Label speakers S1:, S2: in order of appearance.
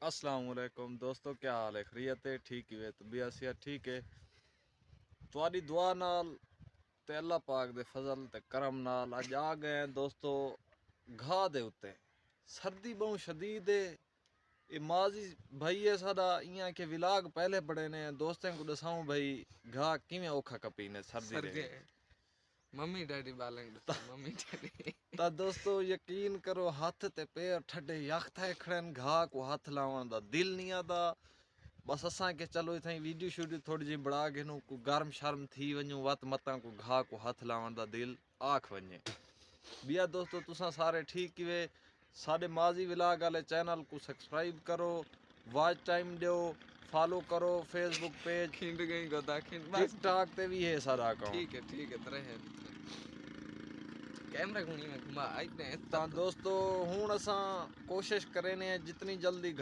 S1: अस्सलाम वालेकुम दोस्तों, क्या हाल है? खैरियत है? ठीक है तो भी असिया ठीक है। ਤੁਹਾਡੀ दुआ नाल ते अल्लाह पाक दे फजल ते करम नाल अज आ गए हैं दोस्तों घाह दे उत्ते। सर्दी बहुत शदीद है। ये माजी भाई है साडा इयां के विलाग पहले पड़े ने दोस्तों को दसाऊं भाई घाह किवें औखा कपी ने सर्दी दे
S2: सरगे
S1: विच।
S2: मम्मी डैडी बालंग मम्मी डैडी
S1: ता दोस्तों यकीन करो हथ ते पैर ठंडे यख थे खड़न घाह को हाथ लावन दा दिल नहीं आता। बस असा के चलो इतना वीडियो शूडियो थोड़ी जी बढ़ा के नु को गर्म शर्म थी वञूं वत मतां को घाह को हथ लावन दा दिल आख वञे। बिया दोस्तों तुसा सारे ठीक वे साडे माजी विलाग वाले चैनल को सब्सक्राइब करो, वॉच टाइम दो, फॉलो करो फेसबुक पेज
S2: खिंड गई गोदा खिंड बस
S1: टिकटॉक ते भी है सारा अकाउंट।
S2: ठीक है तरह है कैमरा घुनी में घुमा आई ने
S1: ता दोस्तों हुण असा कोशिश करें जितनी जल्दी